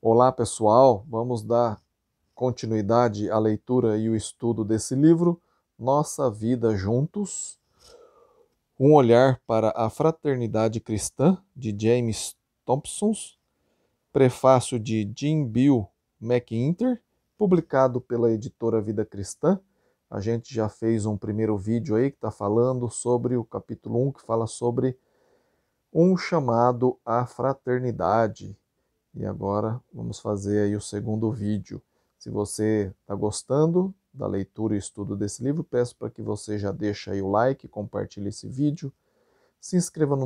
Olá, pessoal. Vamos dar continuidade à leitura e o estudo desse livro, Nossa Vida Juntos. Um olhar para a fraternidade cristã, de James Thompson, prefácio de Jim Bill McIntyre, publicado pela editora Vida Cristã. A gente já fez um primeiro vídeo aí que está falando sobre o capítulo 1, que fala sobre um chamado à fraternidade. E agora vamos fazer aí o segundo vídeo. Se você está gostando da leitura e estudo desse livro, peço para que você já deixe aí o like, compartilhe esse vídeo, se inscreva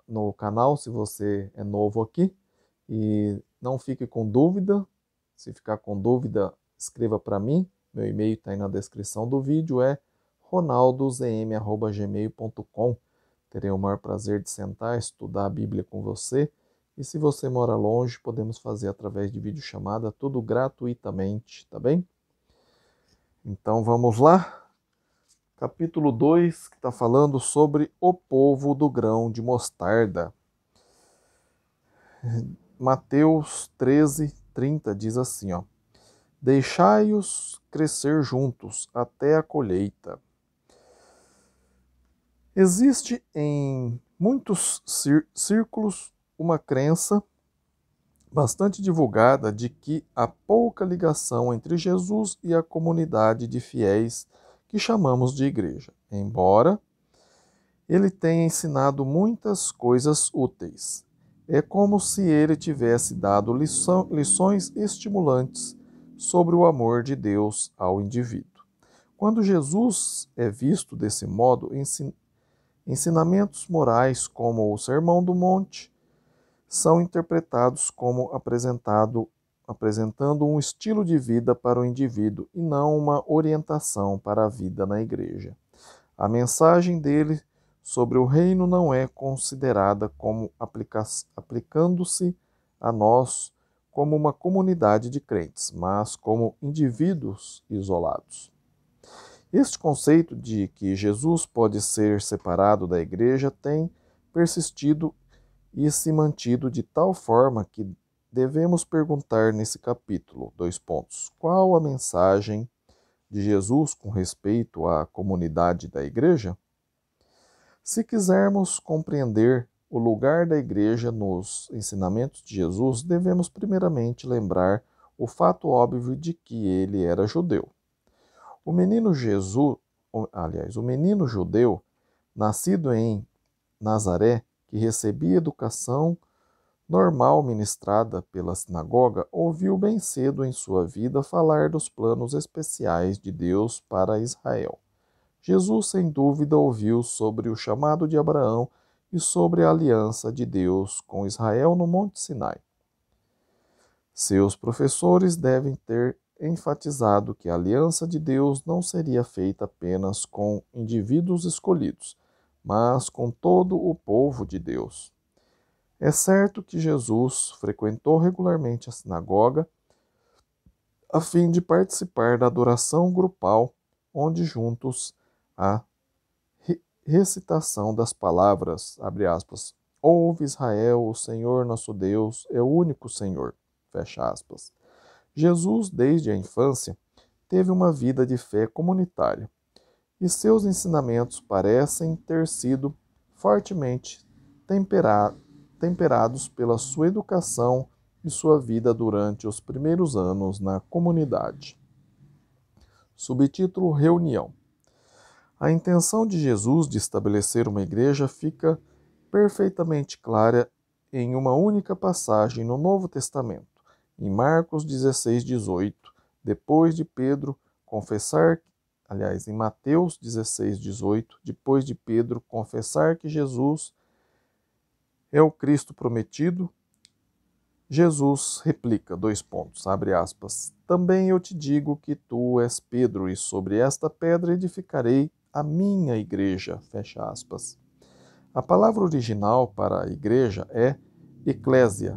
no canal se você é novo aqui e não fique com dúvida. Se ficar com dúvida, escreva para mim. Meu e-mail está aí na descrição do vídeo, é ronaldozm@gmail.com. Terei o maior prazer de sentar, estudar a Bíblia com você. E se você mora longe, podemos fazer através de videochamada, tudo gratuitamente, tá bem? Então vamos lá. Capítulo 2, que está falando sobre o povo do grão de mostarda. Mateus 13:30 diz assim, ó: Deixai-os crescer juntos até a colheita. Existe em muitos círculos uma crença bastante divulgada de que há pouca ligação entre Jesus e a comunidade de fiéis que chamamos de igreja, embora ele tenha ensinado muitas coisas úteis. É como se ele tivesse dado lições estimulantes sobre o amor de Deus ao indivíduo. Quando Jesus é visto desse modo, ensinamentos morais como o Sermão do Monte são interpretados como apresentando um estilo de vida para o indivíduo e não uma orientação para a vida na igreja. A mensagem dele sobre o reino não é considerada como aplicando-se a nós como uma comunidade de crentes, mas como indivíduos isolados. Este conceito de que Jesus pode ser separado da igreja tem persistido e se mantido de tal forma que devemos perguntar nesse capítulo, qual a mensagem de Jesus com respeito à comunidade da igreja? Se quisermos compreender o lugar da igreja nos ensinamentos de Jesus, devemos primeiramente lembrar o fato óbvio de que ele era judeu. O menino judeu, nascido em Nazaré, que recebia educação normal ministrada pela sinagoga, ouviu bem cedo em sua vida falar dos planos especiais de Deus para Israel. Jesus, sem dúvida, ouviu sobre o chamado de Abraão e sobre a aliança de Deus com Israel no Monte Sinai. Seus professores devem ter enfatizado que a aliança de Deus não seria feita apenas com indivíduos escolhidos, mas com todo o povo de Deus. É certo que Jesus frequentou regularmente a sinagoga a fim de participar da adoração grupal, onde juntos a recitação das palavras, abre aspas, ouve Israel, o Senhor nosso Deus é o único Senhor, fecha aspas. Jesus, desde a infância, teve uma vida de fé comunitária, e seus ensinamentos parecem ter sido fortemente temperados pela sua educação e sua vida durante os primeiros anos na comunidade. Subtítulo: Reunião. A intenção de Jesus de estabelecer uma igreja fica perfeitamente clara em uma única passagem no Novo Testamento, em Marcos 16:18, depois de Pedro confessar, em Mateus 16:18, depois de Pedro confessar que Jesus é o Cristo prometido, Jesus replica, abre aspas, também eu te digo que tu és Pedro, e sobre esta pedra edificarei a minha igreja, fecha aspas. A palavra original para a igreja é eclésia,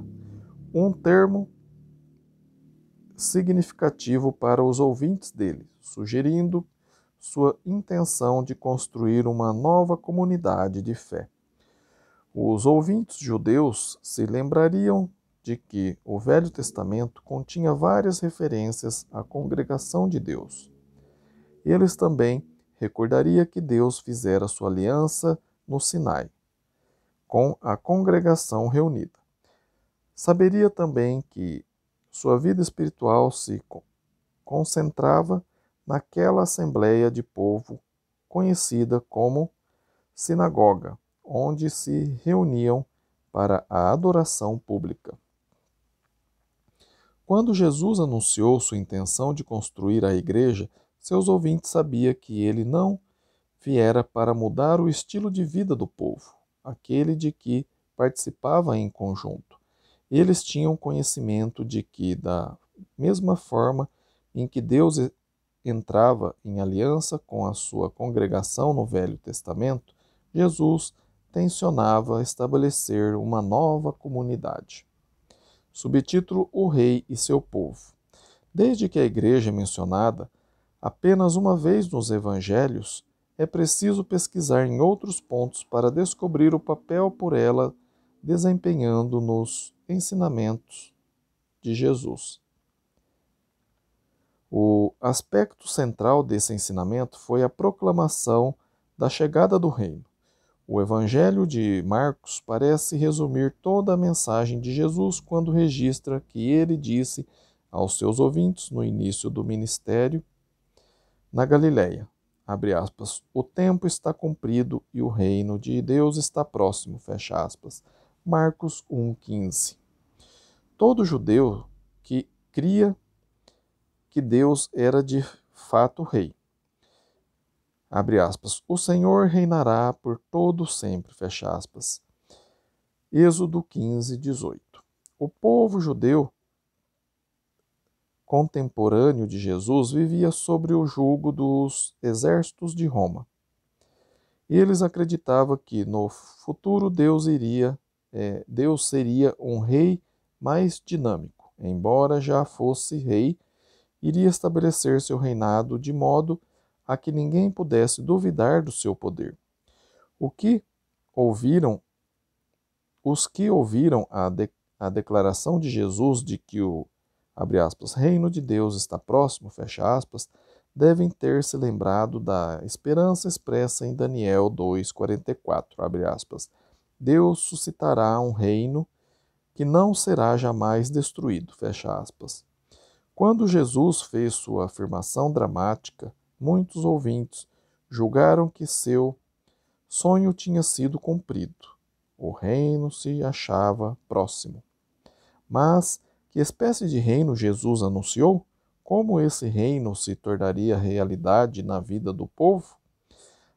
um termo significativo para os ouvintes dele, sugerindo sua intenção de construir uma nova comunidade de fé. Os ouvintes judeus se lembrariam de que o Velho Testamento continha várias referências à congregação de Deus. Eles também recordaria que Deus fizera sua aliança no Sinai, com a congregação reunida. Saberia também que sua vida espiritual se concentrava naquela assembleia de povo conhecida como sinagoga, onde se reuniam para a adoração pública. Quando Jesus anunciou sua intenção de construir a igreja, seus ouvintes sabiam que ele não viera para mudar o estilo de vida do povo, aquele de que participava em conjunto. Eles tinham conhecimento de que, da mesma forma em que Deus entrava em aliança com a sua congregação no Velho Testamento, Jesus tensionava estabelecer uma nova comunidade. Subtítulo: O Rei e seu povo. Desde que a igreja é mencionada apenas uma vez nos evangelhos, é preciso pesquisar em outros pontos para descobrir o papel por ela desempenhando nos ensinamentos de Jesus. O aspecto central desse ensinamento foi a proclamação da chegada do reino. O Evangelho de Marcos parece resumir toda a mensagem de Jesus quando registra que ele disse aos seus ouvintes no início do ministério na Galiléia, abre aspas, o tempo está cumprido e o reino de Deus está próximo, fecha aspas, Marcos 1,15. Todo judeu que cria que Deus era de fato rei. Abre aspas, o Senhor reinará por todo sempre, fecha aspas. Êxodo 15, 18. O povo judeu contemporâneo de Jesus vivia sob o jugo dos exércitos de Roma. Eles acreditavam que no futuro Deus seria um rei mais dinâmico. Embora já fosse rei, iria estabelecer seu reinado de modo a que ninguém pudesse duvidar do seu poder. Os que ouviram a declaração de Jesus de que o, abre aspas, reino de Deus está próximo, fecha aspas, devem ter se lembrado da esperança expressa em Daniel 2,44, abre aspas. Deus suscitará um reino que não será jamais destruído, fecha aspas. Quando Jesus fez sua afirmação dramática, muitos ouvintes julgaram que seu sonho tinha sido cumprido. O reino se achava próximo. Mas que espécie de reino Jesus anunciou? Como esse reino se tornaria realidade na vida do povo?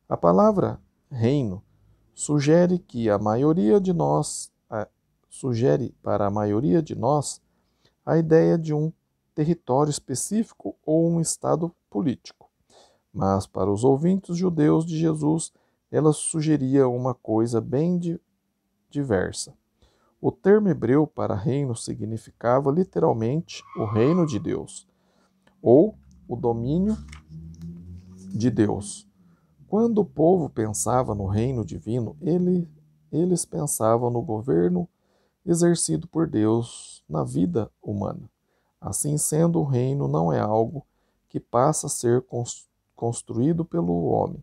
A palavra reino sugere para a maioria de nós a ideia de um território específico ou um estado político. Mas para os ouvintes judeus de Jesus, ela sugeria uma coisa bem diversa. O termo hebreu para reino significava literalmente o reino de Deus, ou o domínio de Deus. Quando o povo pensava no reino divino, eles pensavam no governo exercido por Deus na vida humana. Assim sendo, o reino não é algo que passa a ser construído pelo homem.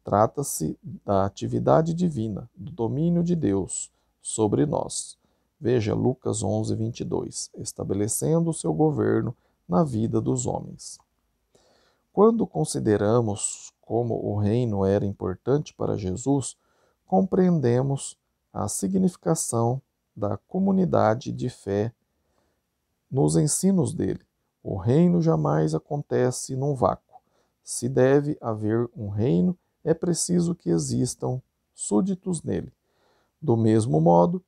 Trata-se da atividade divina, do domínio de Deus sobre nós. Veja Lucas 11, 22, estabelecendo o seu governo na vida dos homens. Quando consideramos como o reino era importante para Jesus, compreendemos a significação da comunidade de fé nos ensinos dele. O reino jamais acontece num vácuo. Se deve haver um reino, é preciso que existam súditos nele. Do mesmo modo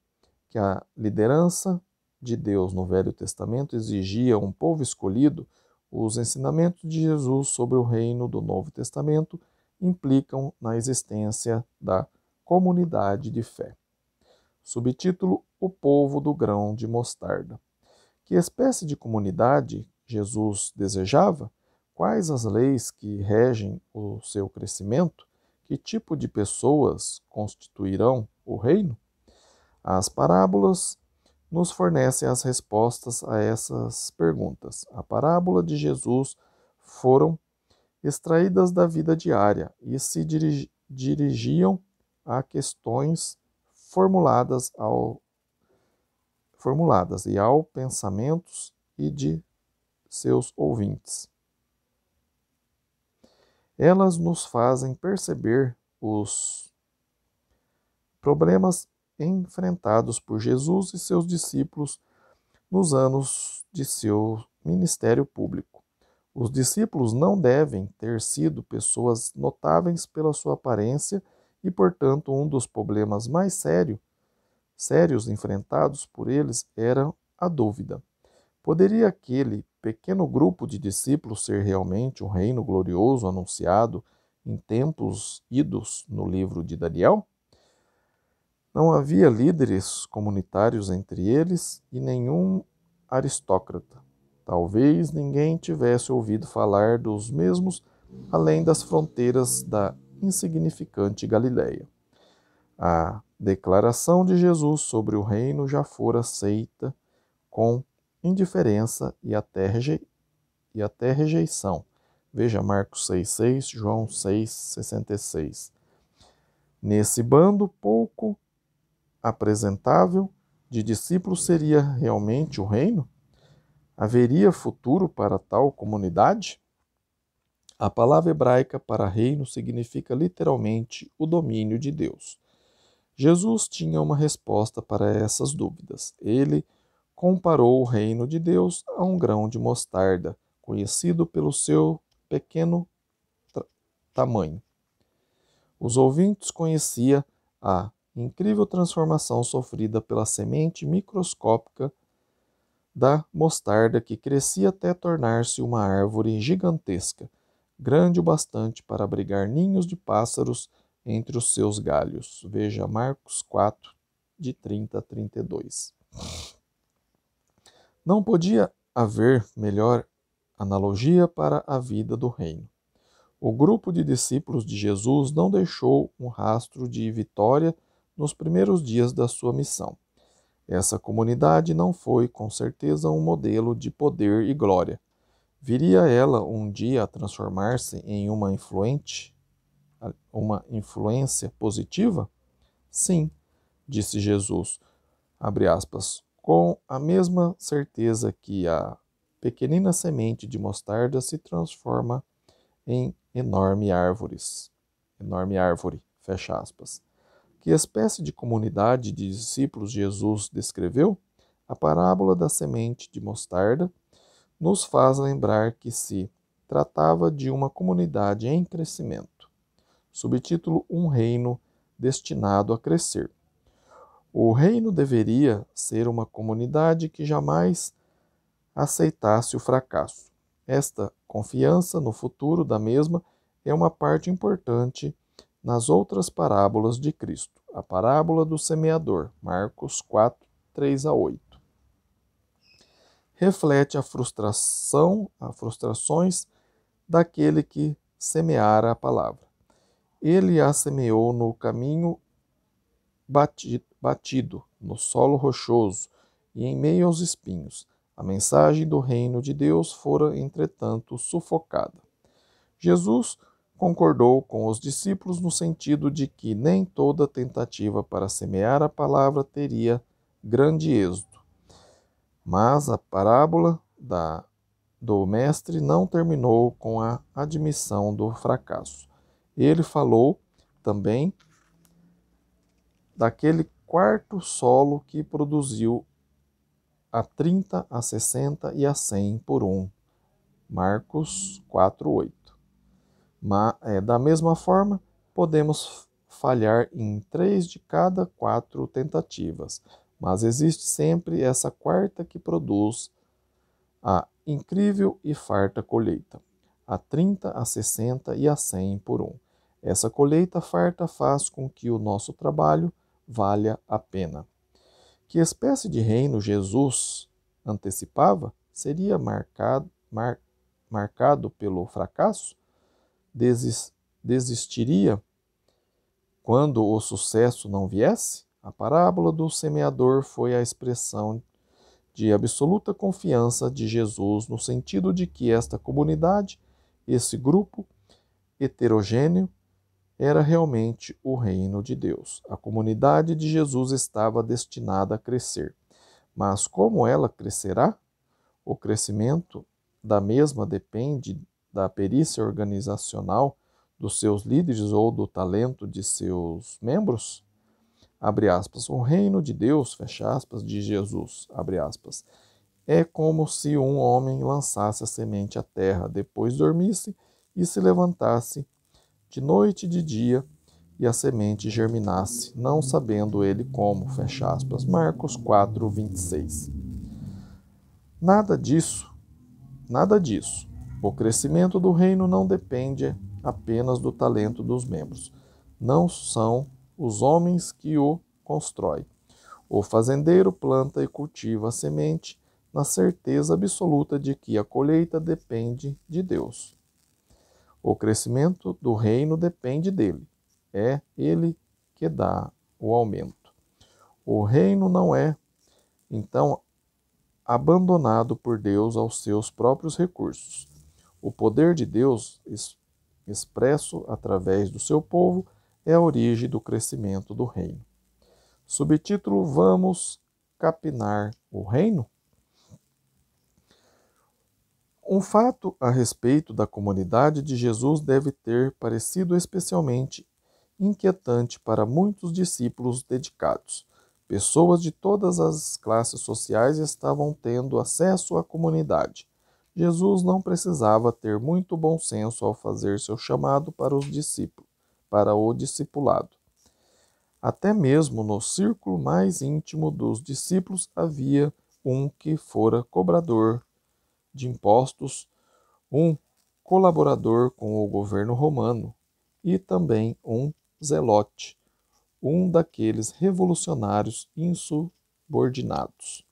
que a liderança de Deus no Velho Testamento exigia um povo escolhido, os ensinamentos de Jesus sobre o reino do Novo Testamento implicam na existência da comunidade de fé. Subtítulo: O povo do grão de mostarda. Que espécie de comunidade Jesus desejava? Quais as leis que regem o seu crescimento? Que tipo de pessoas constituirão o reino? As parábolas nos fornecem as respostas a essas perguntas. A parábola de Jesus foram extraídas da vida diária e se dirigiam a questões formuladas e ao pensamentos e de seus ouvintes. Elas nos fazem perceber os problemas enfrentados por Jesus e seus discípulos nos anos de seu ministério público. Os discípulos não devem ter sido pessoas notáveis pela sua aparência e, portanto, um dos problemas mais sérios enfrentados por eles era a dúvida. Poderia aquele pequeno grupo de discípulos ser realmente um reino glorioso anunciado em tempos idos no livro de Daniel? Não havia líderes comunitários entre eles e nenhum aristócrata. Talvez ninguém tivesse ouvido falar dos mesmos além das fronteiras da insignificante Galiléia. A declaração de Jesus sobre o reino já fora aceita com indiferença e até rejeição. Veja Marcos 6,6, João 6,66. Nesse bando pouco apresentável de discípulos seria realmente o reino? Haveria futuro para tal comunidade? A palavra hebraica para reino significa literalmente o domínio de Deus. Jesus tinha uma resposta para essas dúvidas. Ele comparou o reino de Deus a um grão de mostarda, conhecido pelo seu pequeno tamanho. Os ouvintes conheciam a incrível transformação sofrida pela semente microscópica da mostarda que crescia até tornar-se uma árvore gigantesca, grande o bastante para abrigar ninhos de pássaros entre os seus galhos. Veja Marcos 4, de 30 a 32. Não podia haver melhor analogia para a vida do reino. O grupo de discípulos de Jesus não deixou um rastro de vitória nos primeiros dias da sua missão. Essa comunidade não foi, com certeza, um modelo de poder e glória. Viria ela um dia a transformar-se em uma influência positiva? Sim, disse Jesus, abre aspas, com a mesma certeza que a pequenina semente de mostarda se transforma em enorme árvore, fecha aspas. Que espécie de comunidade de discípulos Jesus descreveu? A parábola da semente de mostarda nos faz lembrar que se tratava de uma comunidade em crescimento. Subtítulo: Um reino destinado a crescer. O reino deveria ser uma comunidade que jamais aceitasse o fracasso. Esta confiança no futuro da mesma é uma parte importante nas outras parábolas de Cristo. A parábola do semeador, Marcos 4, 3 a 8. Reflete as frustrações daquele que semeara a palavra. Ele a semeou no caminho batido, no solo rochoso e em meio aos espinhos. A mensagem do reino de Deus fora, entretanto, sufocada. Jesus concordou com os discípulos no sentido de que nem toda tentativa para semear a palavra teria grande êxito. Mas a parábola do mestre não terminou com a admissão do fracasso. Ele falou também daquele quarto solo que produziu a 30, a 60 e a 100 por um. Marcos 4:8. Da mesma forma, podemos falhar em 3 de cada 4 tentativas, mas existe sempre essa quarta que produz a incrível e farta colheita, a 30, a 60 e a 100 por um. Essa colheita farta faz com que o nosso trabalho valha a pena. Que espécie de reino Jesus antecipava? Seria marcado pelo fracasso? Desistiria quando o sucesso não viesse? A parábola do semeador foi a expressão de absoluta confiança de Jesus, no sentido de que esta comunidade, esse grupo heterogêneo, era realmente o reino de Deus. A comunidade de Jesus estava destinada a crescer. Mas como ela crescerá? O crescimento da mesma depende da perícia organizacional dos seus líderes ou do talento de seus membros? Abre aspas. O reino de Deus, fecha aspas, de Jesus, abre aspas, é como se um homem lançasse a semente à terra, depois dormisse e se levantasse de noite e de dia, e a semente germinasse, não sabendo ele como, fecha aspas. Marcos 4, 26. Nada disso, nada disso. O crescimento do reino não depende apenas do talento dos membros. Não são os homens que o constroem. O fazendeiro planta e cultiva a semente na certeza absoluta de que a colheita depende de Deus. O crescimento do reino depende dele. É ele que dá o aumento. O reino não é, então, abandonado por Deus aos seus próprios recursos. O poder de Deus, expresso através do seu povo, é a origem do crescimento do reino. Subtítulo: Vamos capinar o reino? Um fato a respeito da comunidade de Jesus deve ter parecido especialmente inquietante para muitos discípulos dedicados. Pessoas de todas as classes sociais estavam tendo acesso à comunidade. Jesus não precisava ter muito bom senso ao fazer seu chamado para os discípulos, para o discipulado. Até mesmo no círculo mais íntimo dos discípulos havia um que fora cobrador de impostos, um colaborador com o governo romano e também um zelote, um daqueles revolucionários insubordinados.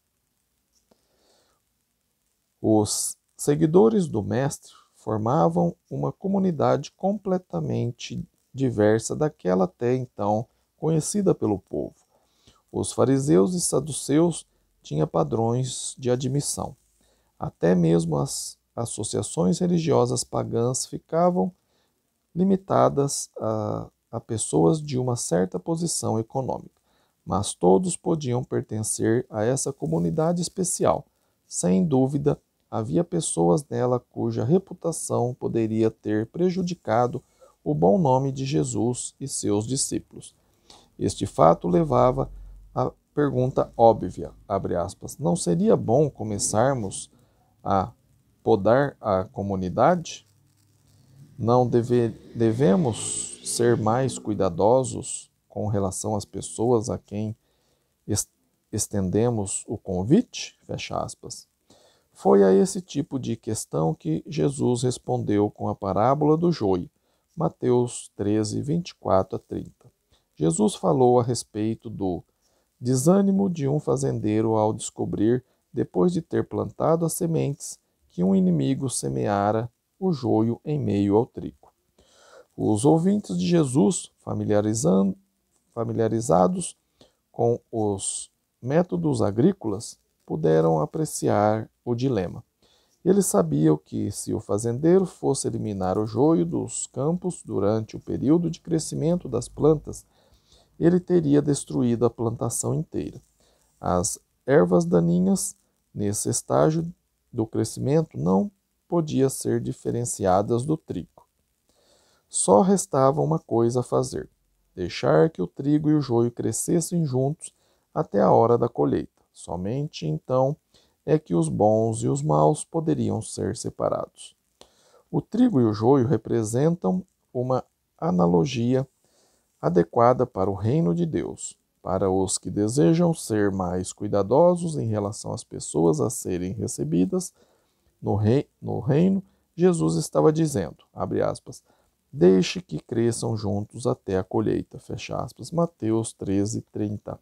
Os seguidores do Mestre formavam uma comunidade completamente diversa daquela até então conhecida pelo povo. Os fariseus e saduceus tinham padrões de admissão. Até mesmo as associações religiosas pagãs ficavam limitadas a pessoas de uma certa posição econômica, mas todos podiam pertencer a essa comunidade especial. Sem dúvida, havia pessoas nela cuja reputação poderia ter prejudicado o bom nome de Jesus e seus discípulos. Este fato levava à pergunta óbvia, abre aspas, não seria bom começarmos a podar a comunidade? Não devemos ser mais cuidadosos com relação às pessoas a quem estendemos o convite? Fecha aspas. Foi a esse tipo de questão que Jesus respondeu com a parábola do joio, Mateus 13, 24 a 30. Jesus falou a respeito do desânimo de um fazendeiro ao descobrir, depois de ter plantado as sementes, que um inimigo semeara o joio em meio ao trigo. Os ouvintes de Jesus, familiarizados com os métodos agrícolas, puderam apreciar o dilema. Eles sabiam que, se o fazendeiro fosse eliminar o joio dos campos durante o período de crescimento das plantas, ele teria destruído a plantação inteira. As ervas daninhas, nesse estágio do crescimento, não podiam ser diferenciadas do trigo. Só restava uma coisa a fazer: deixar que o trigo e o joio crescessem juntos até a hora da colheita. Somente então é que os bons e os maus poderiam ser separados. O trigo e o joio representam uma analogia adequada para o reino de Deus. Para os que desejam ser mais cuidadosos em relação às pessoas a serem recebidas no reino, Jesus estava dizendo, abre aspas, deixe que cresçam juntos até a colheita, fecha aspas, Mateus 13, 30.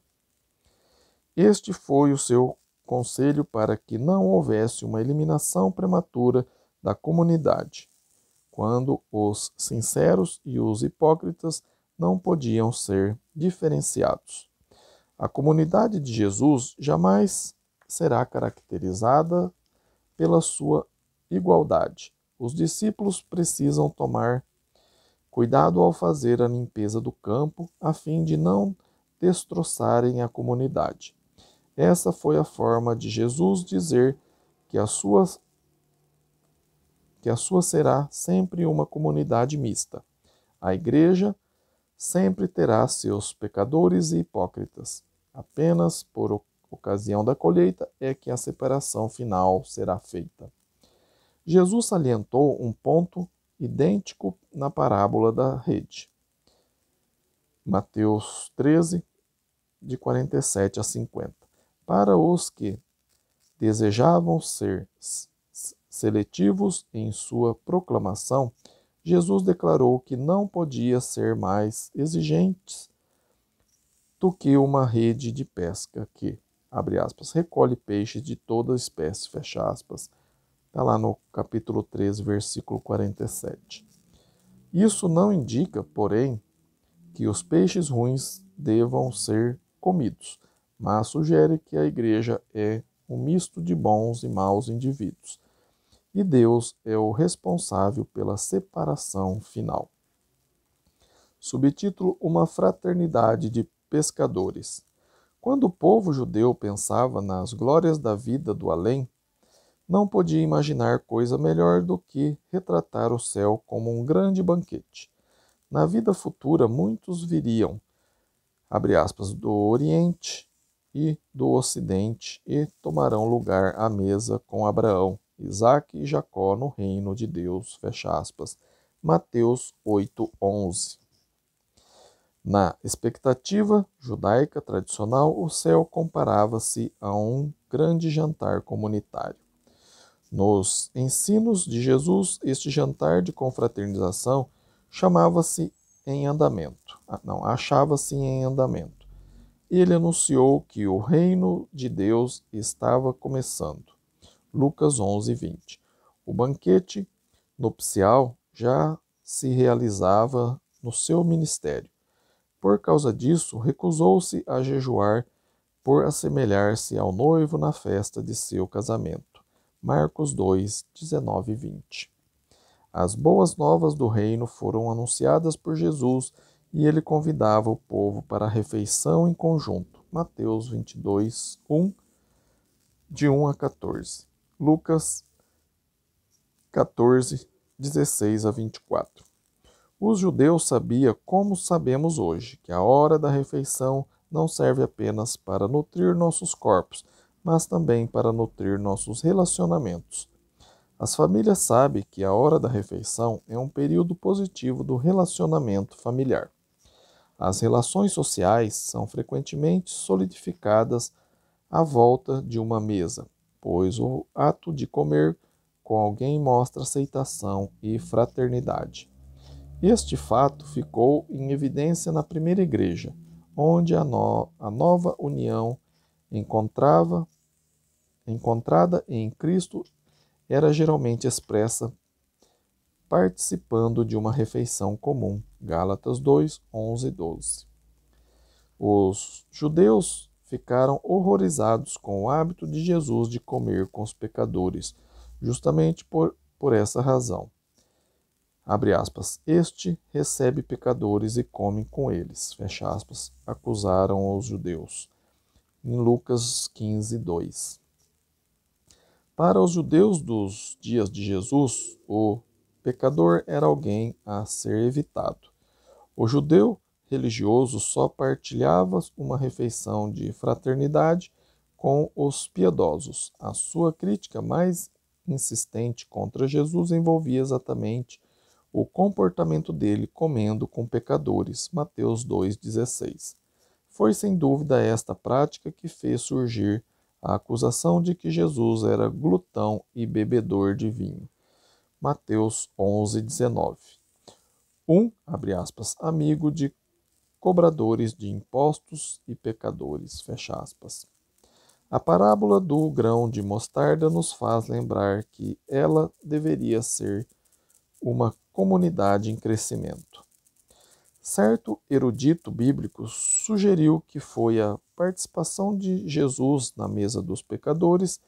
Este foi o seu conselho para que não houvesse uma eliminação prematura da comunidade, quando os sinceros e os hipócritas não podiam ser diferenciados. A comunidade de Jesus jamais será caracterizada pela sua igualdade. Os discípulos precisam tomar cuidado ao fazer a limpeza do campo, a fim de não destroçarem a comunidade. Essa foi a forma de Jesus dizer que a sua será sempre uma comunidade mista. A igreja sempre terá seus pecadores e hipócritas. Apenas por ocasião da colheita é que a separação final será feita. Jesus salientou um ponto idêntico na parábola da rede. Mateus 13, de 47 a 50. Para os que desejavam ser seletivos em sua proclamação, Jesus declarou que não podia ser mais exigente do que uma rede de pesca que, abre aspas, recolhe peixes de toda espécie, fecha aspas. Está lá no capítulo 13, versículo 47. Isso não indica, porém, que os peixes ruins devam ser comidos, mas sugere que a igreja é um misto de bons e maus indivíduos, e Deus é o responsável pela separação final. Subtítulo: Uma fraternidade de pescadores. Quando o povo judeu pensava nas glórias da vida do além, não podia imaginar coisa melhor do que retratar o céu como um grande banquete. Na vida futura, muitos viriam, abre aspas, do Oriente e do Ocidente e tomarão lugar à mesa com Abraão, Isaque e Jacó no reino de Deus, fecha aspas. Mateus 8:11. Na expectativa judaica tradicional, o céu comparava-se a um grande jantar comunitário. Nos ensinos de Jesus, este jantar de confraternização chamava-se em andamento. Achava-se em andamento. Ele anunciou que o reino de Deus estava começando. Lucas 11:20. O banquete nupcial já se realizava no seu ministério. Por causa disso, recusou-se a jejuar por assemelhar-se ao noivo na festa de seu casamento. Marcos 2, 19 e 20. As boas novas do reino foram anunciadas por Jesus e ele convidava o povo para a refeição em conjunto. Mateus 22, 1, de 1 a 14. Lucas 14, 16 a 24. Os judeus sabiam, como sabemos hoje, que a hora da refeição não serve apenas para nutrir nossos corpos, mas também para nutrir nossos relacionamentos. As famílias sabem que a hora da refeição é um período positivo do relacionamento familiar. As relações sociais são frequentemente solidificadas à volta de uma mesa, pois o ato de comer com alguém mostra aceitação e fraternidade. Este fato ficou em evidência na primeira igreja, onde a nova união encontrada em Cristo era geralmente expressa participando de uma refeição comum. Gálatas 2, 11 e 12. Os judeus ficaram horrorizados com o hábito de Jesus de comer com os pecadores, justamente por essa razão. Abre aspas, este recebe pecadores e come com eles, fecha aspas, acusaram os judeus. Em Lucas 15, 2. Para os judeus dos dias de Jesus, o pecador era alguém a ser evitado. O judeu religioso só partilhava uma refeição de fraternidade com os piedosos. A sua crítica mais insistente contra Jesus envolvia exatamente o comportamento dele comendo com pecadores. Mateus 2,16. Foi sem dúvida esta prática que fez surgir a acusação de que Jesus era glutão e bebedor de vinho. Mateus 11,19. Abre aspas, amigo de cobradores de impostos e pecadores, fecha aspas. A parábola do grão de mostarda nos faz lembrar que ela deveria ser uma comunidade em crescimento. Certo erudito bíblico sugeriu que foi a participação de Jesus na mesa dos pecadores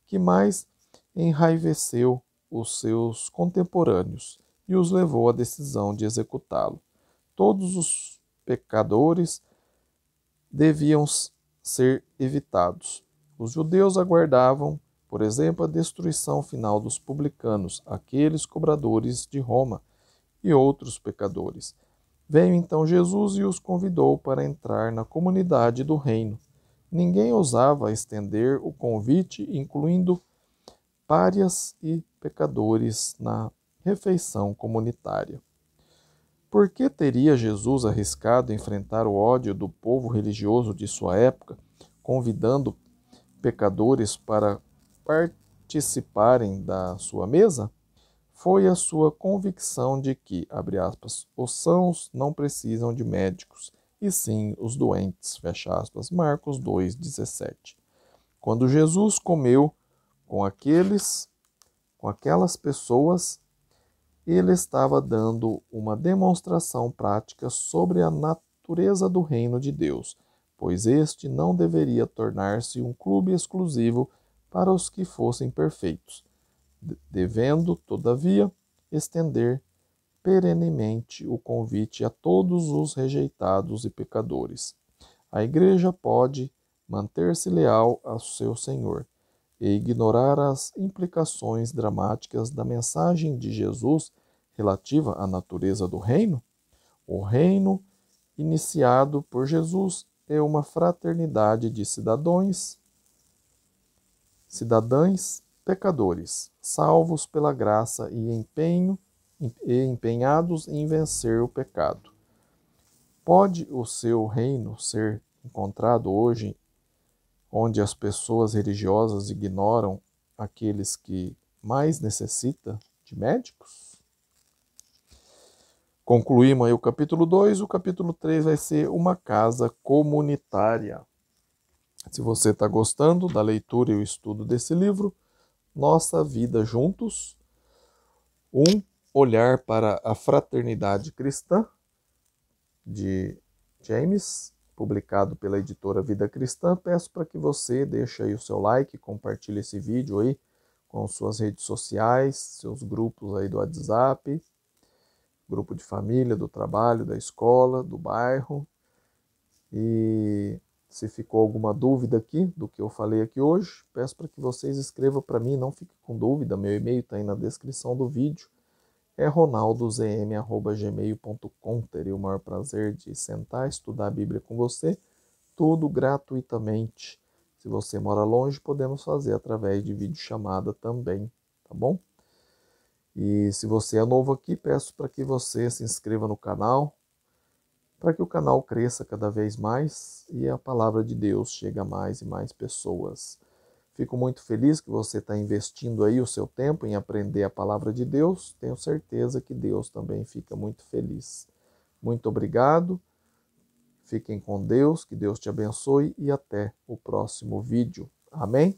que mais enraiveceu os seus contemporâneos e os levou à decisão de executá-lo. Todos os pecadores deviam ser evitados. Os judeus aguardavam, por exemplo, a destruição final dos publicanos, aqueles cobradores de Roma e outros pecadores. Veio então Jesus e os convidou para entrar na comunidade do reino. Ninguém ousava estender o convite, incluindo párias e pecadores, na refeição comunitária. Por que teria Jesus arriscado enfrentar o ódio do povo religioso de sua época, convidando pecadores para participarem da sua mesa? Foi a sua convicção de que, abre aspas, os sãos não precisam de médicos, e sim os doentes, fecha aspas, Marcos 2,17. Quando Jesus comeu com aquelas pessoas, ele estava dando uma demonstração prática sobre a natureza do reino de Deus, pois este não deveria tornar-se um clube exclusivo para os que fossem perfeitos, devendo, todavia, estender perenemente o convite a todos os rejeitados e pecadores. A Igreja pode manter-se leal ao seu Senhor e ignorar as implicações dramáticas da mensagem de Jesus relativa à natureza do reino? O reino iniciado por Jesus é uma fraternidade de cidadãos pecadores, salvos pela graça e empenhados em vencer o pecado. Pode o seu reino ser encontrado hoje onde as pessoas religiosas ignoram aqueles que mais necessitam de médicos? Concluímos aí o capítulo 2, o capítulo 3 vai ser uma casa comunitária. Se você está gostando da leitura e o estudo desse livro, Nossa Vida Juntos, um olhar para a fraternidade cristã, de James, publicado pela editora Vida Cristã, peço para que você deixe aí o seu like, compartilhe esse vídeo aí com suas redes sociais, seus grupos aí do WhatsApp, grupo de família, do trabalho, da escola, do bairro. E se ficou alguma dúvida aqui do que eu falei aqui hoje, peço para que vocês escrevam para mim, não fique com dúvida, meu e-mail está aí na descrição do vídeo. É ronaldozm@gmail.com. Teria o maior prazer de sentar, estudar a Bíblia com você, tudo gratuitamente. Se você mora longe, podemos fazer através de videochamada também, tá bom? E se você é novo aqui, peço para que você se inscreva no canal, para que o canal cresça cada vez mais e a palavra de Deus chegue a mais e mais pessoas. Fico muito feliz que você está investindo aí o seu tempo em aprender a palavra de Deus. Tenho certeza que Deus também fica muito feliz. Muito obrigado. Fiquem com Deus, que Deus te abençoe e até o próximo vídeo. Amém?